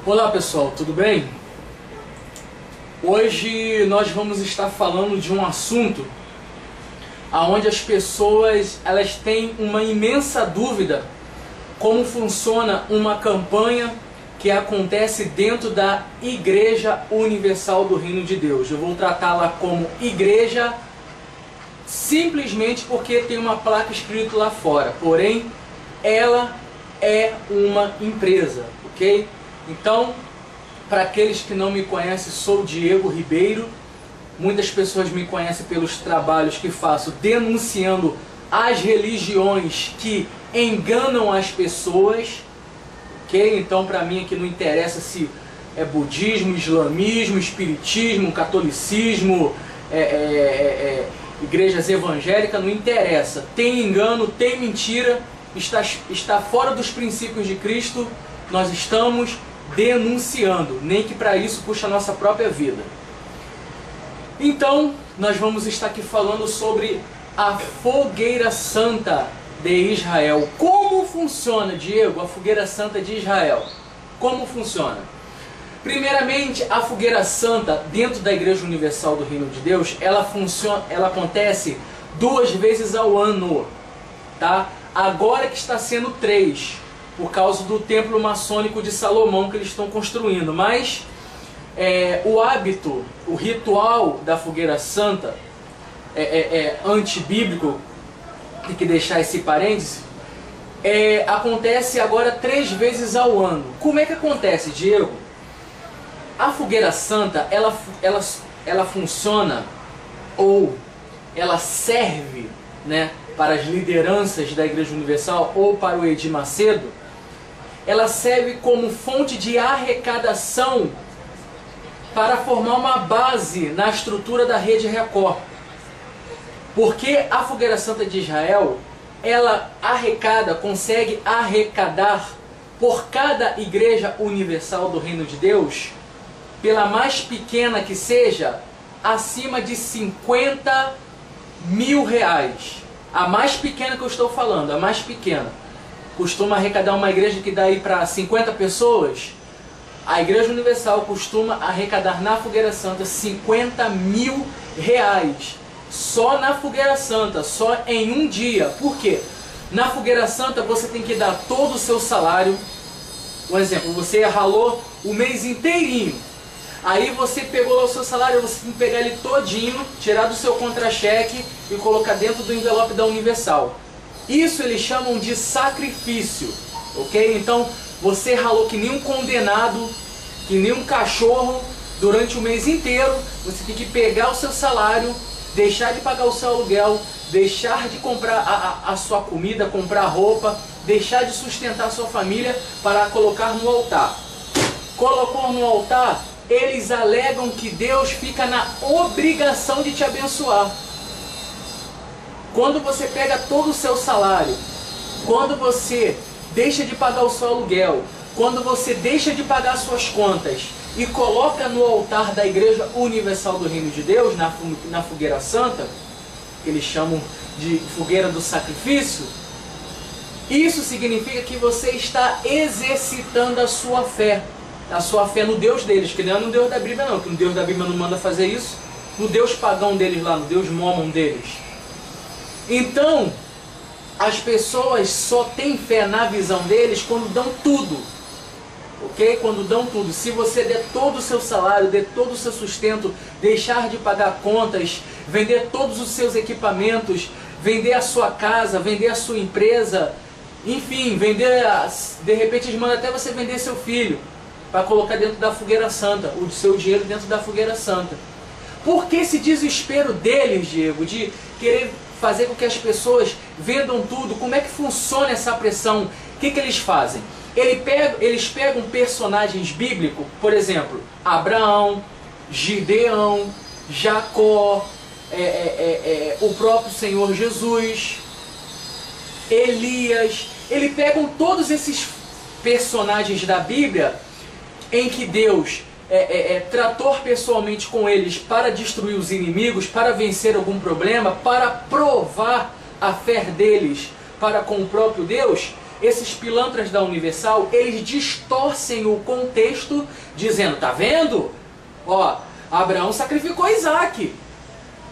Olá pessoal, tudo bem? Hoje nós vamos estar falando de um assunto onde as pessoas elas têm uma imensa dúvida como funciona uma campanha que acontece dentro da Igreja Universal do Reino de Deus. Eu vou tratá-la como igreja simplesmente porque tem uma placa escrita lá fora, porém ela é uma empresa, ok? Então, para aqueles que não me conhecem, sou Diego Ribeiro. Muitas pessoas me conhecem pelos trabalhos que faço denunciando as religiões que enganam as pessoas, ok? Então, para mim aqui não interessa se é budismo, islamismo, espiritismo, catolicismo, igrejas evangélicas, não interessa. Tem engano, tem mentira, está fora dos princípios de Cristo, nós estamos denunciando, nem que para isso puxa a nossa própria vida. Então, nós vamos estar aqui falando sobre a Fogueira Santa de Israel. Como funciona, Diego, a Fogueira Santa de Israel? Como funciona? Primeiramente, a Fogueira Santa, dentro da Igreja Universal do Reino de Deus, ela acontece 2 vezes ao ano, tá? Agora que está sendo 3, por causa do templo maçônico de Salomão que eles estão construindo. Mas o hábito, o ritual da Fogueira Santa antibíblico, tem que deixar esse parêntese, acontece agora 3 vezes ao ano. Como é que acontece, Diego? A Fogueira Santa, ela funciona, ou ela serve, né, para as lideranças da Igreja Universal ou para o Edir Macedo. Ela serve como fonte de arrecadação para formar uma base na estrutura da Rede Record. Porque a Fogueira Santa de Israel, ela consegue arrecadar por cada Igreja Universal do Reino de Deus, pela mais pequena que seja, acima de 50 mil reais. A mais pequena que eu estou falando, a mais pequena, costuma arrecadar uma igreja que dá aí para 50 pessoas. A Igreja Universal costuma arrecadar na Fogueira Santa 50 mil reais. Só na Fogueira Santa, só em um dia. Por quê? Na Fogueira Santa você tem que dar todo o seu salário. Um exemplo, você ralou o mês inteirinho. Aí você pegou lá o seu salário, você tem que pegar ele todinho, tirar do seu contra-cheque e colocar dentro do envelope da Universal. Isso eles chamam de sacrifício, ok? Então você ralou que nem um condenado, que nem um cachorro durante o mês inteiro. Você tem que pegar o seu salário, deixar de pagar o seu aluguel, deixar de comprar a sua comida, comprar roupa, deixar de sustentar a sua família para colocar no altar. Colocou no altar, eles alegam que Deus fica na obrigação de te abençoar. Quando você pega todo o seu salário, quando você deixa de pagar o seu aluguel, quando você deixa de pagar suas contas e coloca no altar da Igreja Universal do Reino de Deus, na Fogueira Santa, que eles chamam de Fogueira do Sacrifício, isso significa que você está exercitando a sua fé no Deus deles, que não é no Deus da Bíblia não, que no Deus da Bíblia não manda fazer isso, no Deus pagão deles lá, no Deus Mormon deles. Então, as pessoas só têm fé na visão deles quando dão tudo, ok? Quando dão tudo. Se você der todo o seu salário, der todo o seu sustento, deixar de pagar contas, vender todos os seus equipamentos, vender a sua casa, vender a sua empresa, enfim, de repente eles mandam até você vender seu filho, para colocar dentro da Fogueira Santa, o seu dinheiro dentro da Fogueira Santa. Por que esse desespero deles, Diego, de querer fazer com que as pessoas vendam tudo? Como é que funciona essa pressão? O que eles fazem? Eles pegam personagens bíblicos, por exemplo, Abraão, Gideão, Jacó, o próprio Senhor Jesus, Elias. Eles pegam todos esses personagens da Bíblia em que Deus tratou pessoalmente com eles para destruir os inimigos, para vencer algum problema, para provar a fé deles para com o próprio Deus, esses pilantras da Universal, eles distorcem o contexto, dizendo, tá vendo? Ó, Abraão sacrificou Isaac.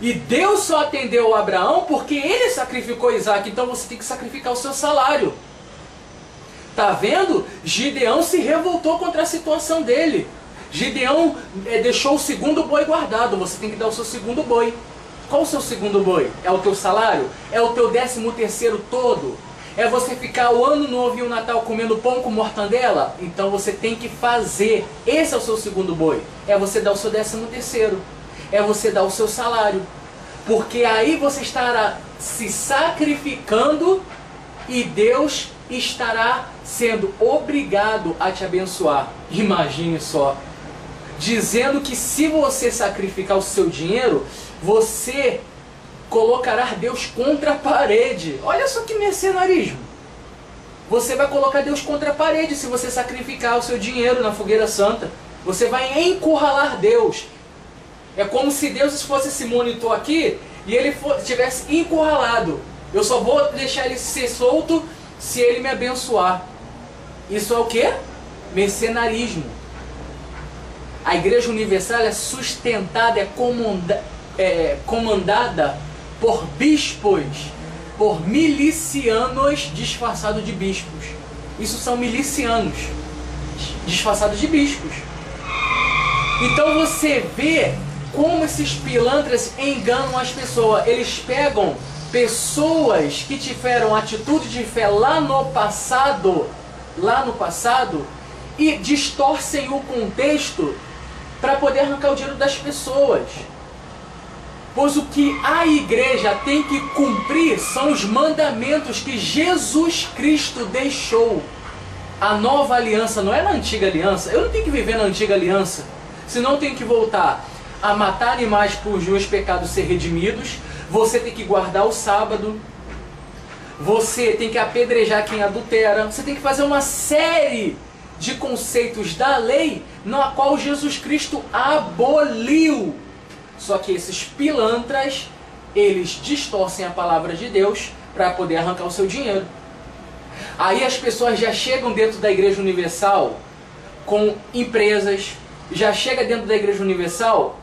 E Deus só atendeu a Abraão porque ele sacrificou Isaac, então você tem que sacrificar o seu salário. Tá vendo? Gideão se revoltou contra a situação dele. Gideão deixou o segundo boi guardado, você tem que dar o seu segundo boi. Qual o seu segundo boi? É o teu salário? É o teu 13º todo? É você ficar o ano novo e o Natal comendo pão com mortandela? Então você tem que fazer. Esse é o seu segundo boi. É você dar o seu 13º. É você dar o seu salário. Porque aí você estará se sacrificando e Deus estará sendo obrigado a te abençoar. Imagine só. Dizendo que se você sacrificar o seu dinheiro, você colocará Deus contra a parede. Olha só que mercenarismo. Você vai colocar Deus contra a parede se você sacrificar o seu dinheiro na fogueira santa. Você vai encurralar Deus. É como se Deus fosse esse monitor aqui e ele tivesse encurralado. Eu só vou deixar ele ser solto se ele me abençoar. Isso é o quê? Mercenarismo. A Igreja Universal é sustentada, é comandada por bispos, por milicianos disfarçados de bispos. Isso são milicianos disfarçados de bispos. Então você vê como esses pilantras enganam as pessoas. Eles pegam pessoas que tiveram atitude de fé lá no passado, e distorcem o contexto para poder arrancar o dinheiro das pessoas. Pois o que a igreja tem que cumprir são os mandamentos que Jesus Cristo deixou. A nova aliança não é na antiga aliança. Eu não tenho que viver na antiga aliança, senão eu tenho que voltar a matar animais para os meus pecados ser redimidos. Você tem que guardar o sábado. Você tem que apedrejar quem adultera. Você tem que fazer uma série de conceitos da lei na qual Jesus Cristo aboliu. Só que esses pilantras, eles distorcem a palavra de Deus para poder arrancar o seu dinheiro. Aí as pessoas já chegam dentro da Igreja Universal com empresas, já chega dentro da Igreja Universal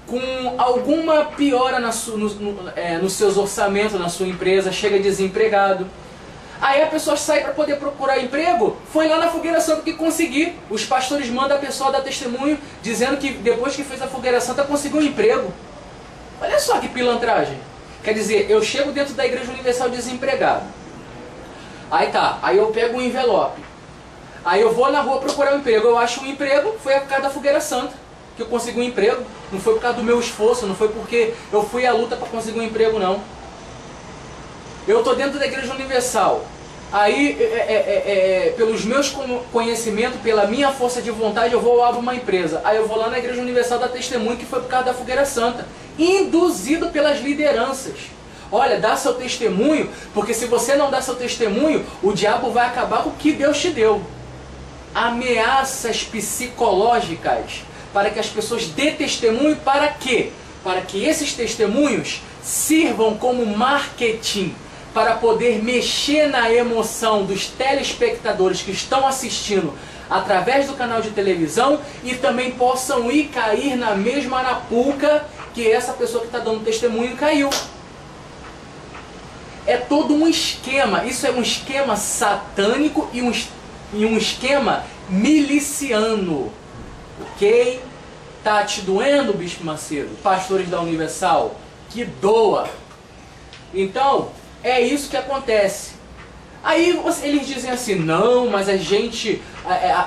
com alguma piora nos seus orçamentos, na sua empresa, chega desempregado. Aí a pessoa sai para poder procurar emprego, foi lá na fogueira santa que conseguir. Os pastores mandam a pessoa dar testemunho, dizendo que depois que fez a fogueira santa conseguiu um emprego. Olha só que pilantragem. Quer dizer, eu chego dentro da Igreja Universal desempregado. Aí tá, aí eu pego um envelope. Aí eu vou na rua procurar um emprego. Eu acho um emprego, foi por causa da fogueira santa que eu consegui um emprego. Não foi por causa do meu esforço, não foi porque eu fui à luta para conseguir um emprego, não. Eu estou dentro da Igreja Universal. Aí, pelos meus conhecimentos, pela minha força de vontade, eu vou abrir uma empresa. Aí eu vou lá na Igreja Universal dar testemunho que foi por causa da fogueira santa. Induzido pelas lideranças. Olha, dá seu testemunho, porque se você não dá seu testemunho, o diabo vai acabar com o que Deus te deu. Ameaças psicológicas para que as pessoas dê testemunho. Para quê? Para que esses testemunhos sirvam como marketing, para poder mexer na emoção dos telespectadores que estão assistindo através do canal de televisão e também possam ir cair na mesma arapuca que essa pessoa que está dando testemunho caiu. É todo um esquema. Isso é um esquema satânico e um esquema miliciano. Ok? Tá te doendo, Bispo Macedo? Pastores da Universal? Que doa! Então, é isso que acontece. Aí eles dizem assim, não, mas a gente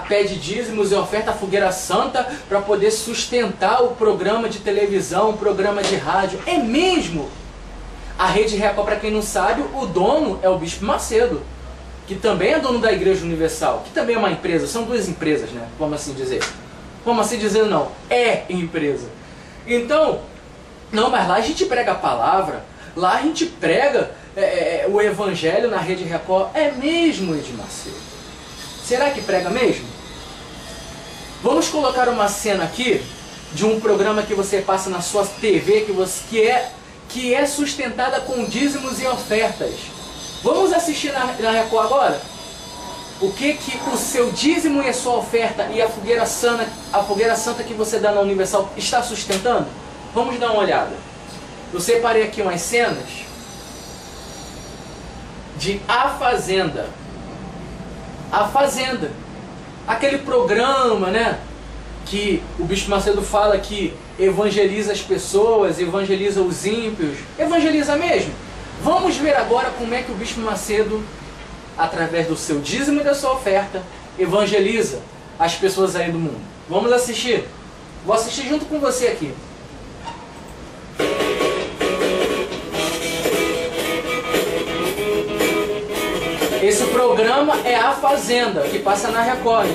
pede dízimos e oferta à fogueira santa para poder sustentar o programa de televisão, o programa de rádio. É mesmo? A Rede Record, para quem não sabe, o dono é o Bispo Macedo, que também é dono da Igreja Universal, que também é uma empresa. São duas empresas, né? Vamos assim dizer. Vamos assim dizer, não. É empresa. Então, não, mas lá a gente prega a palavra, lá a gente prega o Evangelho na Rede Record. É mesmo, Edir Macedo? Será que prega mesmo? Vamos colocar uma cena aqui de um programa que você passa na sua TV, que é sustentada com dízimos e ofertas. Vamos assistir na Record agora? O que o seu dízimo e a sua oferta e a fogueira santa que você dá na Universal está sustentando? Vamos dar uma olhada. Eu separei aqui umas cenas de A Fazenda. A Fazenda. Aquele programa, né? Que o Bispo Macedo fala que evangeliza as pessoas, evangeliza os ímpios. Evangeliza mesmo? Vamos ver agora como é que o Bispo Macedo, através do seu dízimo e da sua oferta, evangeliza as pessoas aí do mundo. Vamos assistir? Vou assistir junto com você aqui. Esse programa é A Fazenda, que passa na Record.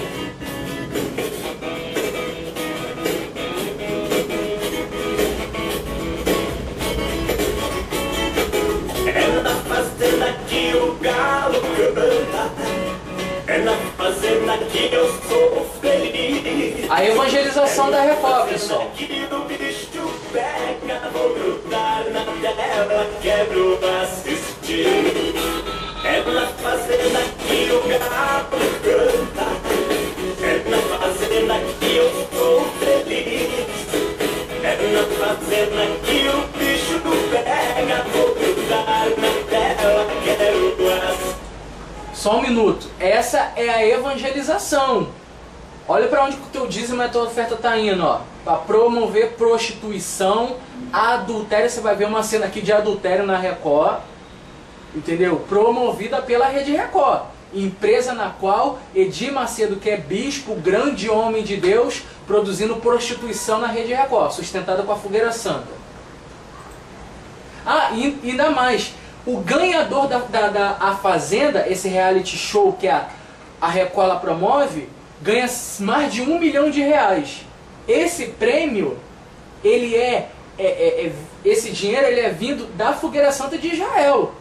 É na fazenda que o galo canta, é na fazenda que eu sou feliz. A evangelização da Record, pessoal. Que o bicho pega, vou grudar na tela, quebro assistir. É na fazenda que o galo canta, é na fazenda que eu sou feliz. É na fazenda que o bicho pega, vou grudar na tela, quero assistir. Só um minuto. Essa é a evangelização. Olha para onde que o teu dízimo e a tua oferta está indo, ó. Para promover prostituição, adultério. Você vai ver uma cena aqui de adultério na Record. Entendeu? Promovida pela Rede Record. Empresa na qual Edir Macedo, que é bispo, grande homem de Deus, produzindo prostituição na Rede Record, sustentada com a Fogueira Santa. Ah, e ainda mais. O ganhador da A Fazenda, esse reality show que a Record ela promove, ganha mais de R$1 milhão. Esse prêmio, esse dinheiro ele é vindo da Fogueira Santa de Israel.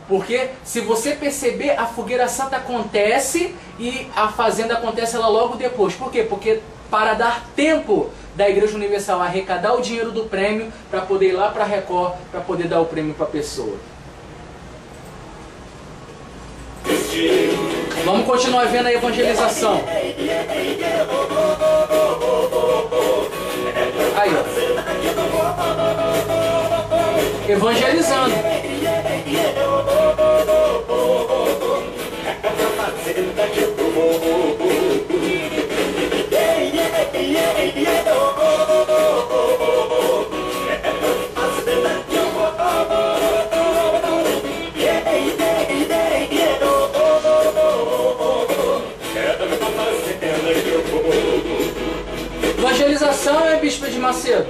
Porque se você perceber, a Fogueira Santa acontece e a Fazenda acontece ela logo depois. Por quê? Porque para dar tempo da Igreja Universal arrecadar o dinheiro do prêmio para poder ir lá para a Record, para poder dar o prêmio para a pessoa. Vamos continuar vendo a evangelização. Aí, ó. Evangelizando. Evangelização é Bispo Edir Macedo.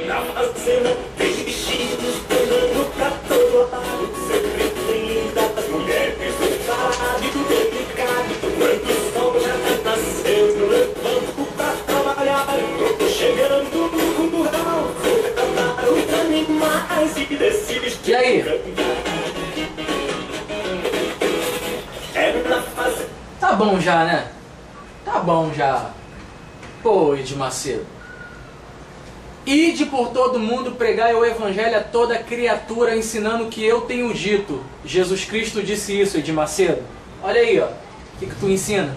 Na fazenda tem bichinhos pulando pra todo lado, sempre tem lindas mulheres, um salário delicado. Quando o sol já tá nascendo, levanto pra trabalhar. Tô chegando no curral, vou cantar os animais e decidir. E aí? É na fazenda. Tá bom já, né? Tá bom já. Pô, Edir Macedo. Ide por todo mundo, pregai o evangelho a toda criatura, ensinando o que eu tenho dito. Jesus Cristo disse isso, Edir Macedo. Olha aí, ó. O que tu ensina?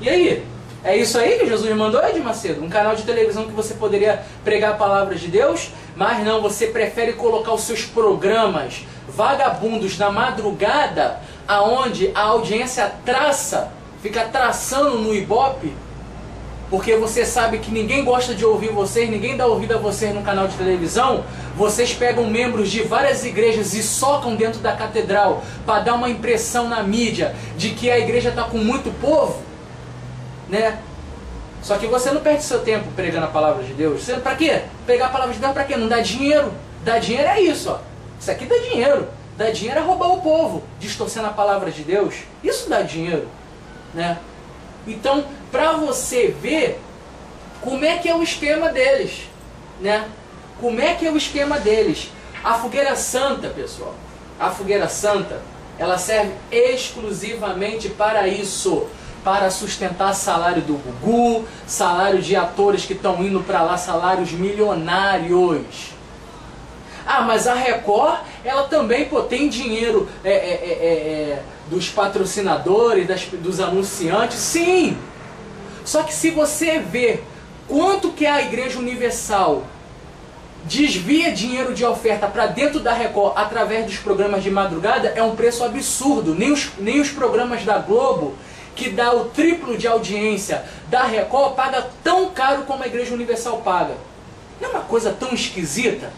E aí? É isso aí que Jesus mandou, Edir Macedo? Um canal de televisão que você poderia pregar a palavra de Deus? Mas não, você prefere colocar os seus programas vagabundos na madrugada, aonde a audiência fica traçando no Ibope, porque você sabe que ninguém gosta de ouvir vocês, ninguém dá ouvido a vocês no canal de televisão. Vocês pegam membros de várias igrejas e socam dentro da catedral para dar uma impressão na mídia de que a igreja está com muito povo, né? Só que você não perde seu tempo pregando a palavra de Deus. Você, pra quê? Pregar a palavra de Deus pra quê? Não dá dinheiro. Dar dinheiro é isso, ó. Isso aqui dá dinheiro. Dar dinheiro é roubar o povo, distorcendo a palavra de Deus. Isso dá dinheiro, né? Então, para você ver como é que é o esquema deles, né? Como é que é o esquema deles? A Fogueira Santa, pessoal, a Fogueira Santa, ela serve exclusivamente para isso, para sustentar salário do Gugu, salário de atores que estão indo para lá, salários milionários. Ah, mas a Record, ela também, pô, tem dinheiro dos patrocinadores, dos anunciantes. Sim! Só que se você vê quanto que a Igreja Universal desvia dinheiro de oferta para dentro da Record através dos programas de madrugada, é um preço absurdo. Nem os programas da Globo, que dá o triplo de audiência da Record, paga tão caro como a Igreja Universal paga. Não é uma coisa tão esquisita?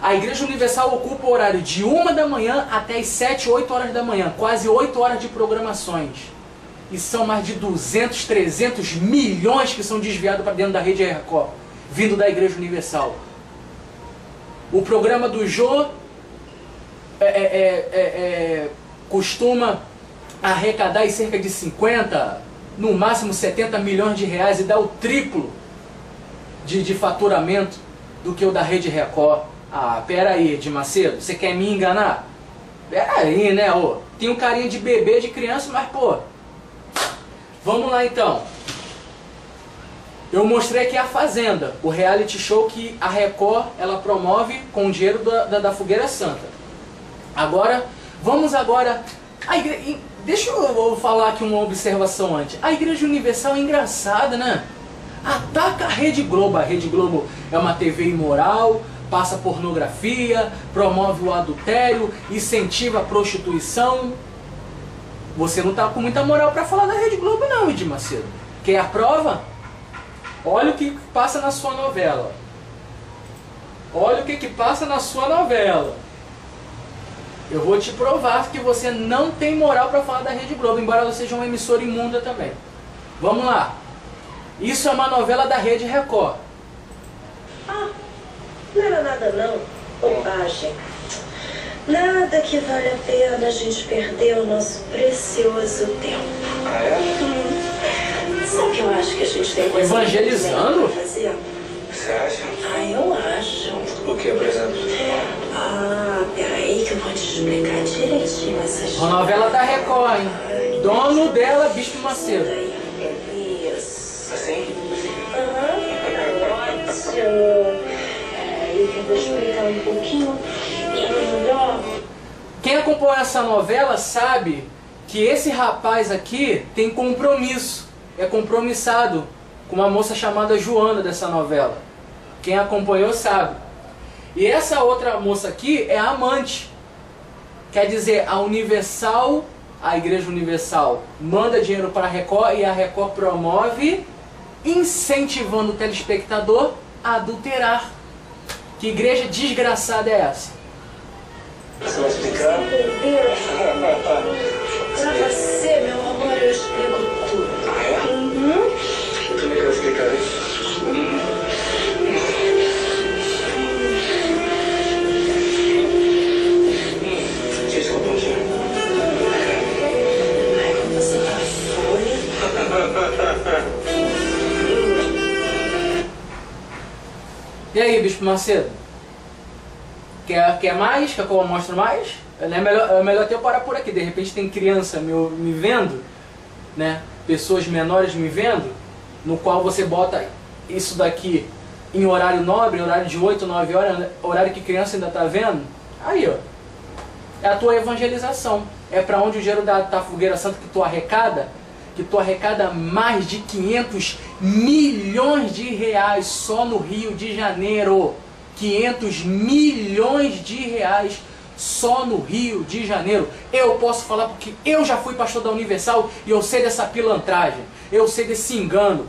A Igreja Universal ocupa o horário de 1 da manhã até as 7, 8 horas da manhã. Quase 8 horas de programações. E são mais de 200, 300 milhões que são desviados para dentro da rede Record, vindo da Igreja Universal. O programa do Jô costuma arrecadar em cerca de 50, no máximo 70 milhões de reais, e dá o triplo de faturamento do que o da Rede Record. Ah, pera aí, Edir Macedo, você quer me enganar? Pera aí, né, ô? Tem um carinha de bebê, de criança, mas, pô... Vamos lá, então. Eu mostrei aqui a Fazenda, o reality show que a Record, ela promove com o dinheiro da Fogueira Santa. Agora, vamos agora... Deixa eu falar aqui uma observação antes. A Igreja Universal é engraçada, né? Ataca a Rede Globo. A Rede Globo é uma TV imoral, passa pornografia, promove o adultério, incentiva a prostituição. Você não tá com muita moral para falar da Rede Globo não, Edir Macedo. Quer a prova? Olha o que passa na sua novela. Olha o que passa na sua novela. Eu vou te provar que você não tem moral para falar da Rede Globo, embora ela seja uma emissora imunda também. Vamos lá. Isso é uma novela da Rede Record. Ah, não era nada não. Bobagem. Nada que vale a pena a gente perder o nosso precioso tempo. Ah, é? Sabe o que eu acho que a gente tem coisa evangelizando? pra fazer? Você acha? Ah, eu acho. O que, por exemplo? Ah, peraí que eu vou te explicar direitinho essa história. Uma novela da Record, hein? Dono dela, Bispo Macedo. Isso. Assim? Ótimo. Peraí que eu vou explicar um pouquinho melhor. Quem acompanha essa novela sabe que esse rapaz aqui tem compromisso. É compromissado com uma moça chamada Joana dessa novela. Quem acompanhou sabe. E essa outra moça aqui é a amante. Quer dizer, a Universal, a Igreja Universal, manda dinheiro para a Record e a Record promove, incentivando o telespectador a adulterar. Que igreja desgraçada é essa? Você vai explicar? Pra você, meu amor, eu explico tudo. Ah, é? Uhum. Eu também quero explicar isso. Desculpa, tia. Ai, como você tá folha. E aí, Bispo Macedo? Quer mais? Quer que eu mostre mais? É melhor até eu parar por aqui. De repente tem criança me vendo, né? Pessoas menores me vendo, no qual você bota isso daqui em horário nobre, horário de 8, 9 horas, horário que criança ainda tá vendo. Aí, ó. É a tua evangelização. É para onde o dinheiro da Fogueira Santa que tu arrecada mais de 500 milhões de reais só no Rio de Janeiro. 500 milhões de reais só no Rio de Janeiro. Eu posso falar porque eu já fui pastor da Universal e eu sei dessa pilantragem, eu sei desse engano,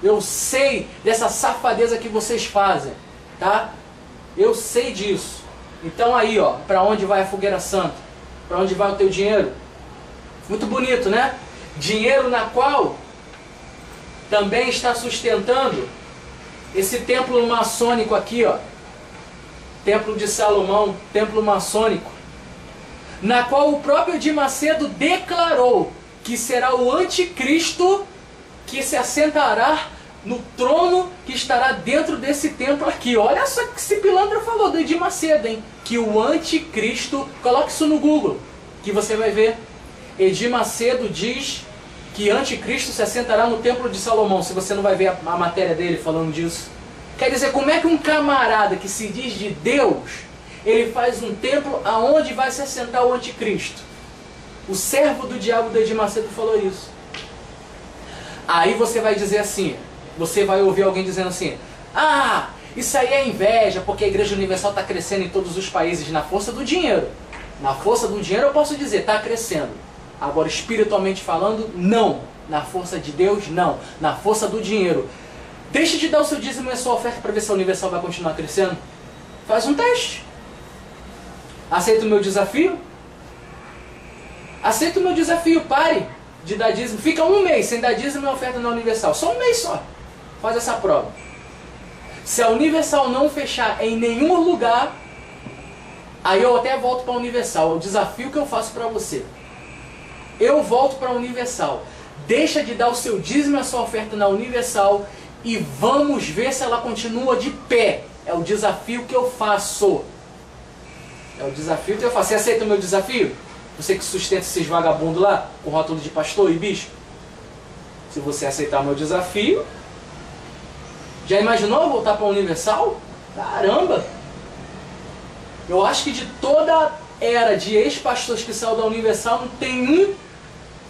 eu sei dessa safadeza que vocês fazem, tá? Eu sei disso. Então aí, ó, para onde vai a Fogueira Santa? Para onde vai o teu dinheiro? Muito bonito, né? Dinheiro na qual também está sustentando esse templo maçônico aqui, ó. Templo de Salomão, templo maçônico, na qual o próprio Edir Macedo declarou que será o anticristo que se assentará no trono que estará dentro desse templo aqui. Olha só que esse pilantra falou do Edir Macedo, hein? Que o anticristo, coloque isso no Google, que você vai ver. Edir Macedo diz que anticristo se assentará no templo de Salomão. Se você não vai ver a matéria dele falando disso. Quer dizer, como é que um camarada que se diz de Deus, ele faz um templo aonde vai se assentar o anticristo? O servo do diabo do Edir Macedo falou isso. Aí você vai dizer assim, você vai ouvir alguém dizendo assim, ah, isso aí é inveja, porque a Igreja Universal está crescendo em todos os países na força do dinheiro. Na força do dinheiro eu posso dizer, está crescendo. Agora, espiritualmente falando, não. Na força de Deus, não. Na força do dinheiro. Deixe de dar o seu dízimo e a sua oferta para ver se a Universal vai continuar crescendo. Faz um teste. Aceita o meu desafio? Aceita o meu desafio, pare de dar dízimo. Fica um mês sem dar dízimo e oferta na Universal. Só um mês só. Faz essa prova. Se a Universal não fechar em nenhum lugar, aí eu até volto para a Universal. É o desafio que eu faço para você. Eu volto para a Universal. Deixa de dar o seu dízimo e a sua oferta na Universal e vamos ver se ela continua de pé. É o desafio que eu faço. É o desafio que eu faço. Você aceita o meu desafio? Você que sustenta esses vagabundos lá, com rótulo de pastor e bispo? Se você aceitar o meu desafio... Já imaginou voltar para a Universal? Caramba! Eu acho que de toda a era de ex-pastores que saiu da Universal, não tem um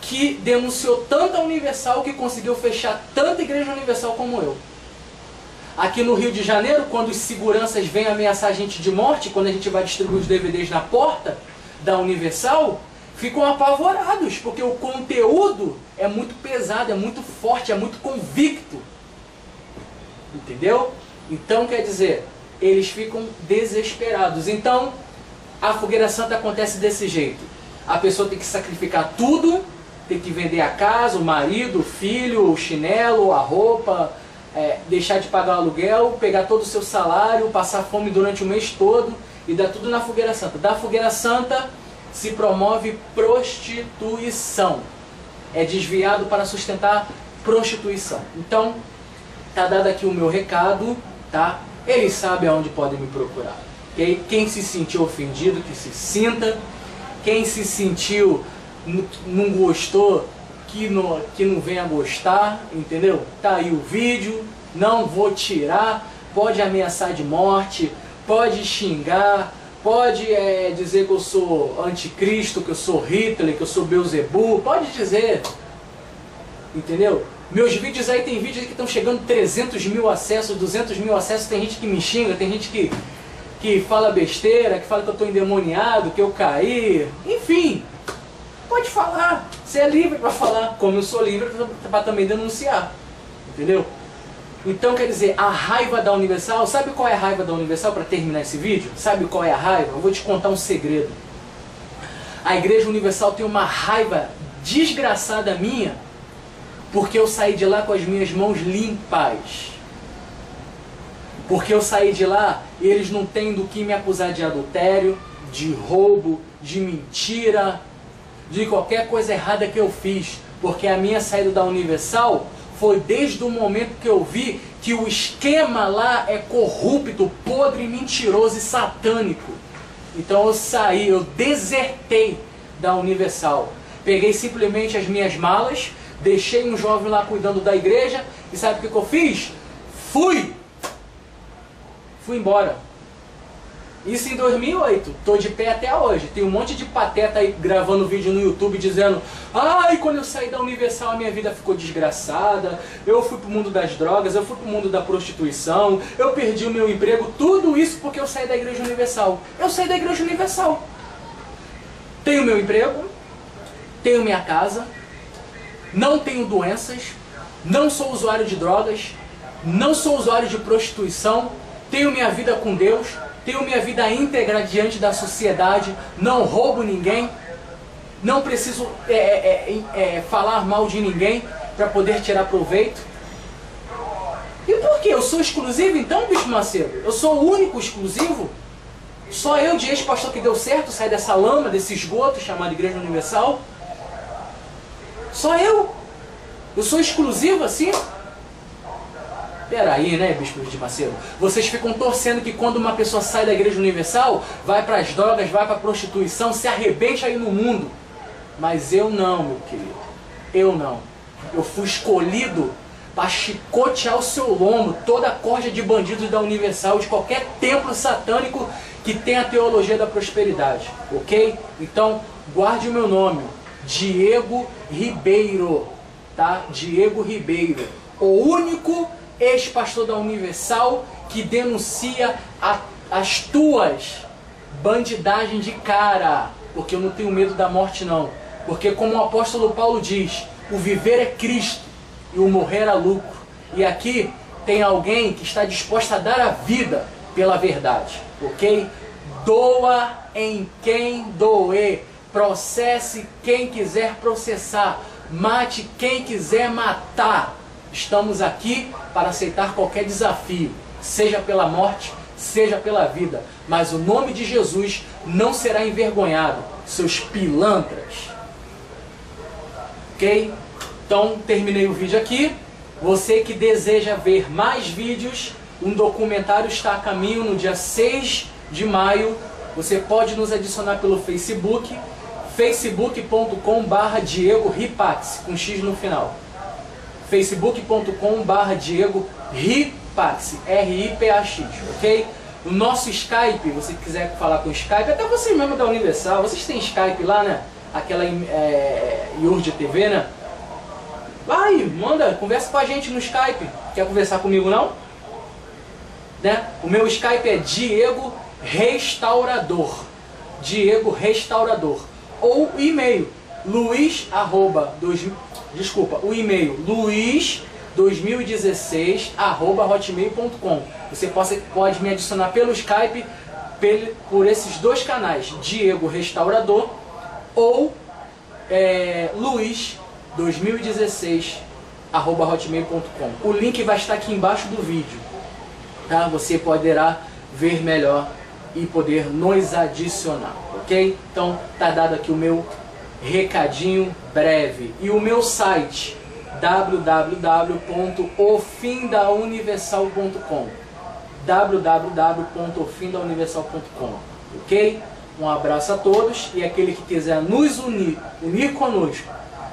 que denunciou tanto a Universal, que conseguiu fechar tanta Igreja Universal como eu. Aqui no Rio de Janeiro, quando os seguranças vêm ameaçar a gente de morte, quando a gente vai distribuir os DVDs na porta da Universal, ficam apavorados, porque o conteúdo é muito pesado, é muito forte, é muito convicto. Entendeu? Então, quer dizer, eles ficam desesperados. Então, a fogueira santa acontece desse jeito. A pessoa tem que sacrificar tudo, tem que vender a casa, o marido, o filho, o chinelo, a roupa, deixar de pagar o aluguel, pegar todo o seu salário, passar fome durante o mês todo e dar tudo na fogueira santa. Da fogueira santa se promove prostituição. É desviado para sustentar prostituição. Então, tá dado aqui o meu recado, tá? Eles sabem aonde podem me procurar. Okay? Quem se sentiu ofendido, que se sinta. Quem se sentiu, não gostou, que não venha gostar, entendeu? Tá aí o vídeo, não vou tirar, pode ameaçar de morte, pode xingar, pode dizer que eu sou anticristo, que eu sou Hitler, que eu sou Beelzebub, pode dizer, entendeu? Meus vídeos aí, tem vídeos que estão chegando 300 mil acessos, 200 mil acessos, tem gente que me xinga, tem gente que fala besteira, que fala que eu estou endemoniado, que eu caí, enfim, pode falar, você é livre para falar, como eu sou livre para também denunciar, entendeu? Então, quer dizer, a raiva da Universal, sabe qual é a raiva da Universal para terminar esse vídeo? Sabe qual é a raiva? Eu vou te contar um segredo. A Igreja Universal tem uma raiva desgraçada minha, porque eu saí de lá com as minhas mãos limpas. Porque eu saí de lá e eles não têm do que me acusar de adultério, de roubo, de mentira, de qualquer coisa errada que eu fiz. Porque a minha saída da Universal foi desde o momento que eu vi que o esquema lá é corrupto, podre, mentiroso e satânico. Então eu saí, eu desertei da Universal. Peguei simplesmente as minhas malas, deixei um jovem lá cuidando da igreja e sabe o que eu fiz? Fui embora. Isso em 2008. Tô de pé até hoje. Tem um monte de pateta aí gravando vídeo no YouTube dizendo: ai, quando eu saí da Universal a minha vida ficou desgraçada, eu fui pro mundo das drogas, eu fui pro mundo da prostituição, eu perdi o meu emprego. Tudo isso porque eu saí da Igreja Universal. Eu saí da Igreja Universal. Tenho meu emprego, tenho minha casa, não tenho doenças, não sou usuário de drogas, não sou usuário de prostituição, tenho minha vida com Deus, tenho minha vida íntegra diante da sociedade, não roubo ninguém, não preciso falar mal de ninguém para poder tirar proveito. E por quê? Eu sou exclusivo então, Bispo Macedo? Eu sou o único exclusivo? Só eu de ex-pastor que deu certo sair dessa lama, desse esgoto chamado Igreja Universal? Só eu? Eu sou exclusivo assim? Peraí, né, Bispo de Macedo? Vocês ficam torcendo que quando uma pessoa sai da Igreja Universal, vai para as drogas, vai para a prostituição, se arrebente aí no mundo. Mas eu não, meu querido. Eu não. Eu fui escolhido para chicotear o seu lombo toda a corja de bandidos da Universal, de qualquer templo satânico que tenha a teologia da prosperidade, ok? Então, guarde o meu nome, Diego Ribeiro, tá? Diego Ribeiro, o único ex-pastor da Universal que denuncia as tuas bandidagens de cara, porque eu não tenho medo da morte não, porque como o apóstolo Paulo diz, o viver é Cristo e o morrer é lucro, e aqui tem alguém que está disposto a dar a vida pela verdade, ok? Doa em quem doer, processe quem quiser processar, mate quem quiser matar. Estamos aqui para aceitar qualquer desafio, seja pela morte, seja pela vida, mas o nome de Jesus não será envergonhado, seus pilantras. Ok? Então, terminei o vídeo aqui. Você que deseja ver mais vídeos, um documentário está a caminho no dia 6 de maio. Você pode nos adicionar pelo Facebook, facebook.com/Diego Ripax, com X no final. facebook.com/Diego Ripax, R-I-P-A-X, ok? O nosso Skype, você quiser falar com o Skype, até você mesmo da Universal, vocês têm Skype lá, né? Aquela IURD TV, né? Vai, manda, conversa com a gente no Skype. Quer conversar comigo não? Né? O meu Skype é Diego Restaurador. Diego Restaurador. Ou o e-mail, o e-mail luiz2016@hotmail.com. Você pode me adicionar pelo Skype por esses dois canais, Diego Restaurador ou luiz2016@hotmail.com. O link vai estar aqui embaixo do vídeo, tá? Você poderá ver melhor e poder nos adicionar, ok? Então tá dado aqui o meu recadinho breve e o meu site www.ofimdauniversal.com, www.ofimdauniversal.com, ok? Um abraço a todos e aquele que quiser nos unir conosco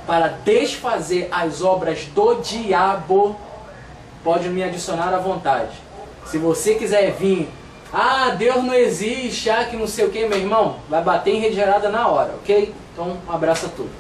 para desfazer as obras do diabo, pode me adicionar à vontade. Se você quiser vir, Deus não existe, que não sei o que, meu irmão, vai bater em retirada na hora, ok? Então, um abraço a todos.